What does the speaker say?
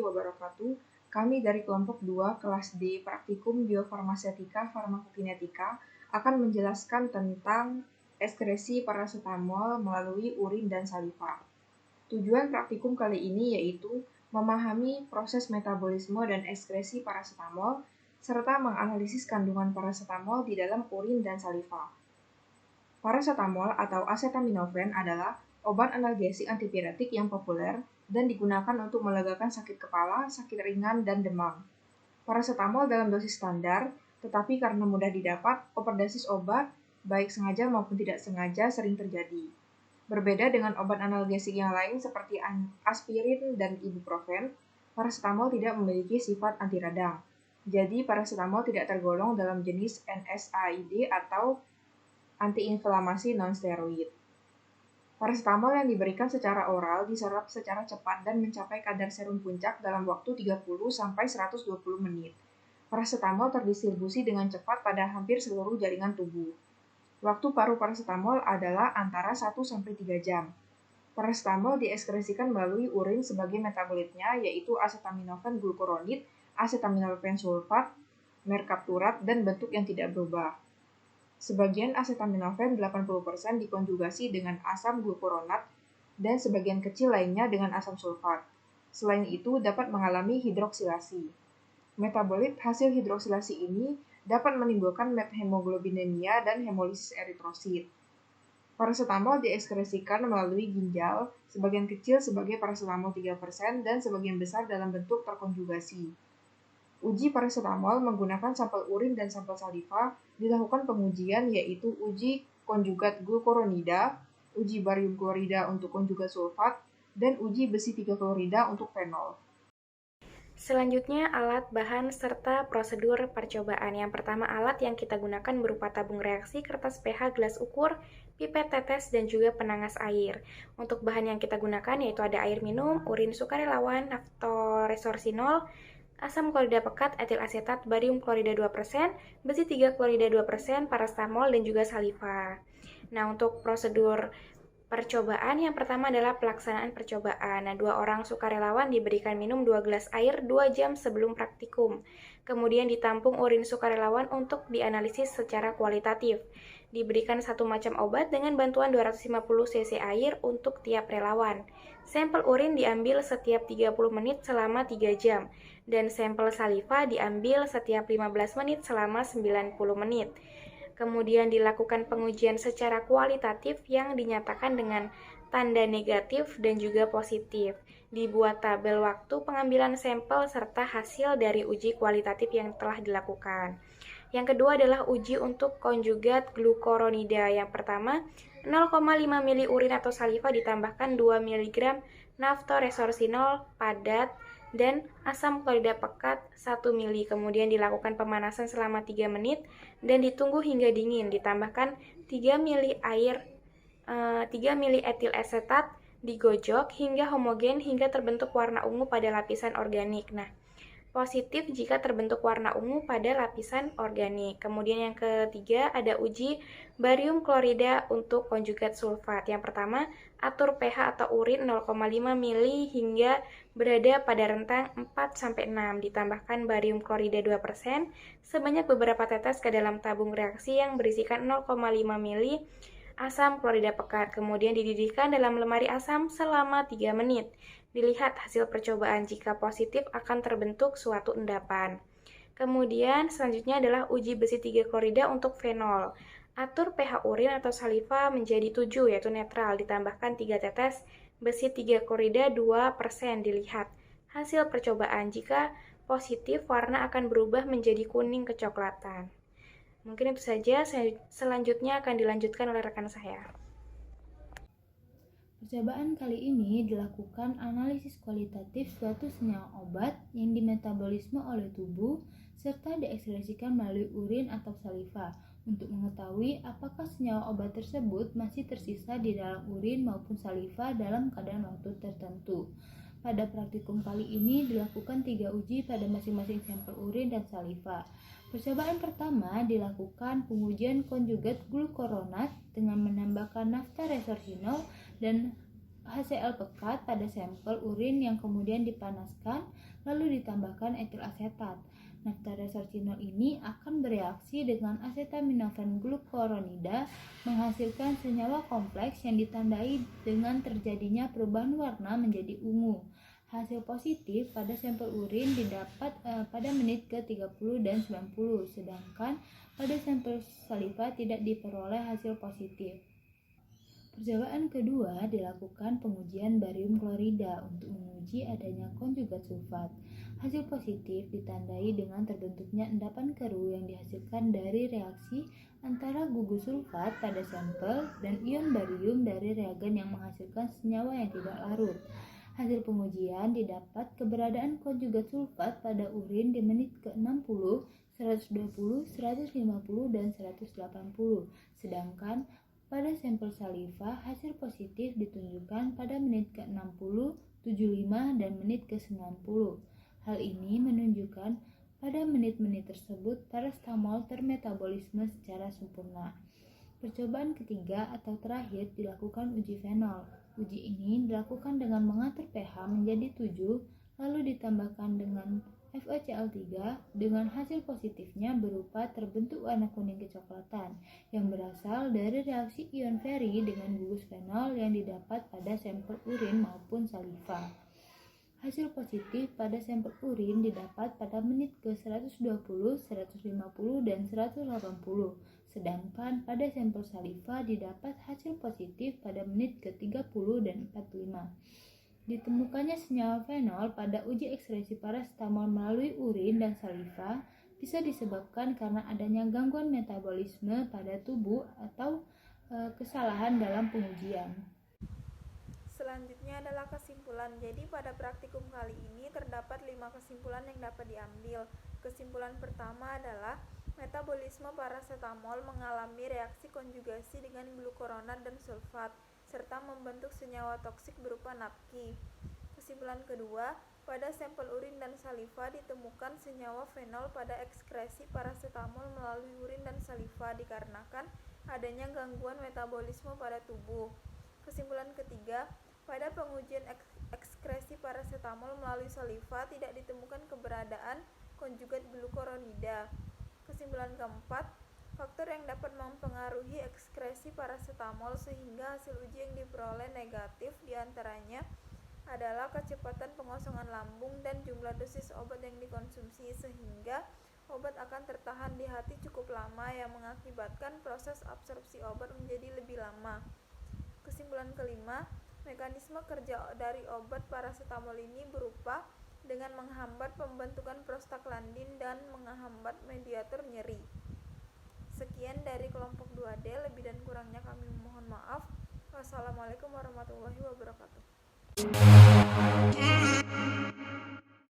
wabarakatuh. Kami dari kelompok 2 kelas D Praktikum Biofarmasetika Farmakokinetika akan menjelaskan tentang ekskresi parasetamol melalui urin dan saliva. Tujuan praktikum kali ini yaitu memahami proses metabolisme dan ekskresi parasetamol serta menganalisis kandungan parasetamol di dalam urin dan saliva. Parasetamol atau acetaminophen adalah obat analgesik antipiretik yang populer dan digunakan untuk melegakan sakit kepala, sakit ringan, dan demam. Parasetamol dalam dosis standar, tetapi karena mudah didapat, overdosis obat, baik sengaja maupun tidak sengaja, sering terjadi. Berbeda dengan obat analgesik yang lain seperti aspirin dan ibuprofen, parasetamol tidak memiliki sifat anti radang. Jadi, parasetamol tidak tergolong dalam jenis NSAID atau antiinflamasi non-steroid. Parasetamol yang diberikan secara oral diserap secara cepat dan mencapai kadar serum puncak dalam waktu 30-120 menit. Parasetamol terdistribusi dengan cepat pada hampir seluruh jaringan tubuh. Waktu paru parasetamol adalah antara 1-3 jam. Parasetamol diekskresikan melalui urin sebagai metabolitnya yaitu acetaminophen glukuronid, acetaminophen sulfat, merkapturat, dan bentuk yang tidak berubah. Sebagian acetaminophen 80% dikonjugasi dengan asam glukuronat dan sebagian kecil lainnya dengan asam sulfat. Selain itu dapat mengalami hidroksilasi. Metabolit hasil hidroksilasi ini dapat menimbulkan methemoglobinemia dan hemolisis eritrosit. Parasetamol diekskresikan melalui ginjal, sebagian kecil sebagai parasetamol 3% dan sebagian besar dalam bentuk terkonjugasi. Uji parasetamol menggunakan sampel urin dan sampel saliva dilakukan pengujian yaitu uji konjugat glukuronida, uji barium klorida untuk konjugat sulfat, dan uji besi 3 klorida untuk fenol. Selanjutnya, alat, bahan, serta prosedur percobaan. Yang pertama, alat yang kita gunakan berupa tabung reaksi, kertas pH, gelas ukur, pipet tetes, dan juga penangas air. Untuk bahan yang kita gunakan yaitu ada air minum, urin sukarelawan, naftoresorsinol, asam klorida pekat, etil asetat, barium klorida 2%, besi 3 klorida 2%, paracetamol, dan juga saliva. Nah, untuk prosedur percobaan yang pertama adalah pelaksanaan percobaan. Nah, 2 orang sukarelawan diberikan minum 2 gelas air 2 jam sebelum praktikum. Kemudian ditampung urin sukarelawan untuk dianalisis secara kualitatif. Diberikan satu macam obat dengan bantuan 250 cc air untuk tiap relawan. Sampel urin diambil setiap 30 menit selama 3 jam dan sampel saliva diambil setiap 15 menit selama 90 menit. Kemudian dilakukan pengujian secara kualitatif yang dinyatakan dengan tanda negatif dan juga positif. Dibuat tabel waktu pengambilan sampel serta hasil dari uji kualitatif yang telah dilakukan. Yang kedua adalah uji untuk konjugat glukuronida. Yang pertama, 0,5 mili urin atau saliva ditambahkan 2 mg naftoresorsinol padat dan asam klorida pekat 1 mili. Kemudian dilakukan pemanasan selama 3 menit dan ditunggu hingga dingin. Ditambahkan 3 mili air 3 mili etil asetat digojok hingga homogen hingga terbentuk warna ungu pada lapisan organik. Nah, positif jika terbentuk warna ungu pada lapisan organik. Kemudian yang ketiga ada uji barium klorida untuk konjugat sulfat. Yang pertama, atur pH atau urin 0,5 mili hingga berada pada rentang 4-6. Ditambahkan barium klorida 2% sebanyak beberapa tetes ke dalam tabung reaksi yang berisikan 0,5 mili asam klorida pekat. Kemudian dididihkan dalam lemari asam selama 3 menit. Dilihat hasil percobaan, jika positif akan terbentuk suatu endapan. Kemudian selanjutnya adalah uji besi 3 klorida untuk fenol. Atur pH urin atau saliva menjadi 7 yaitu netral, ditambahkan 3 tetes besi 3 klorida 2%. Dilihat hasil percobaan, jika positif warna akan berubah menjadi kuning kecoklatan. Mungkin itu saja, selanjutnya akan dilanjutkan oleh rekan saya. Percobaan kali ini dilakukan analisis kualitatif suatu senyawa obat yang dimetabolisme oleh tubuh serta diekskresikan melalui urin atau saliva untuk mengetahui apakah senyawa obat tersebut masih tersisa di dalam urin maupun saliva dalam keadaan waktu tertentu. Pada praktikum kali ini dilakukan 3 uji pada masing-masing sampel urin dan saliva. Percobaan pertama dilakukan pengujian konjugat glukuronat dengan menambahkan naftoresorsinol dan HCl pekat pada sampel urin yang kemudian dipanaskan lalu ditambahkan etil asetat. Naftaresorcinol ini akan bereaksi dengan acetaminophen glucuronida menghasilkan senyawa kompleks yang ditandai dengan terjadinya perubahan warna menjadi ungu. Hasil positif pada sampel urin didapat pada menit ke-30 dan 90, sedangkan pada sampel saliva tidak diperoleh hasil positif. Percobaan kedua dilakukan pengujian barium klorida untuk menguji adanya konjugat sulfat. Hasil positif ditandai dengan terbentuknya endapan keruh yang dihasilkan dari reaksi antara gugus sulfat pada sampel dan ion barium dari reagen yang menghasilkan senyawa yang tidak larut. Hasil pengujian didapat keberadaan konjugat sulfat pada urin di menit ke-60, 120, 150, dan 180, sedangkan pada sampel saliva, hasil positif ditunjukkan pada menit ke-60, 75, dan menit ke-90. Hal ini menunjukkan pada menit-menit tersebut paracetamol termetabolisme secara sempurna. Percobaan ketiga atau terakhir dilakukan uji fenol. Uji ini dilakukan dengan mengatur pH menjadi 7, lalu ditambahkan dengan FeCl3 dengan hasil positifnya berupa terbentuk warna kuning kecoklatan yang berasal dari reaksi ion feri dengan gugus fenol yang didapat pada sampel urin maupun saliva. Hasil positif pada sampel urin didapat pada menit ke-120, 150, dan 180, sedangkan pada sampel saliva didapat hasil positif pada menit ke-30 dan 45. Ditemukannya senyawa fenol pada uji ekskresi paracetamol melalui urin dan saliva bisa disebabkan karena adanya gangguan metabolisme pada tubuh atau kesalahan dalam pengujian. Selanjutnya adalah kesimpulan. Jadi pada praktikum kali ini terdapat 5 kesimpulan yang dapat diambil. Kesimpulan pertama adalah metabolisme paracetamol mengalami reaksi konjugasi dengan glukuronat dan sulfat serta membentuk senyawa toksik berupa napki. Kesimpulan kedua, pada sampel urin dan saliva ditemukan senyawa fenol pada ekskresi paracetamol melalui urin dan saliva dikarenakan adanya gangguan metabolisme pada tubuh. Kesimpulan ketiga, pada pengujian ekskresi paracetamol melalui saliva tidak ditemukan keberadaan konjugat glukuronida. Kesimpulan keempat, faktor yang dapat mempengaruhi ekskresi paracetamol sehingga hasil uji yang diperoleh negatif diantaranya adalah kecepatan pengosongan lambung dan jumlah dosis obat yang dikonsumsi sehingga obat akan tertahan di hati cukup lama yang mengakibatkan proses absorpsi obat menjadi lebih lama. Kesimpulan kelima, mekanisme kerja dari obat paracetamol ini berupa dengan menghambat pembentukan prostaglandin dan menghambat mediator nyeri. Sekian dari kelompok 2D, lebih dan kurangnya kami mohon maaf. Wassalamualaikum warahmatullahi wabarakatuh.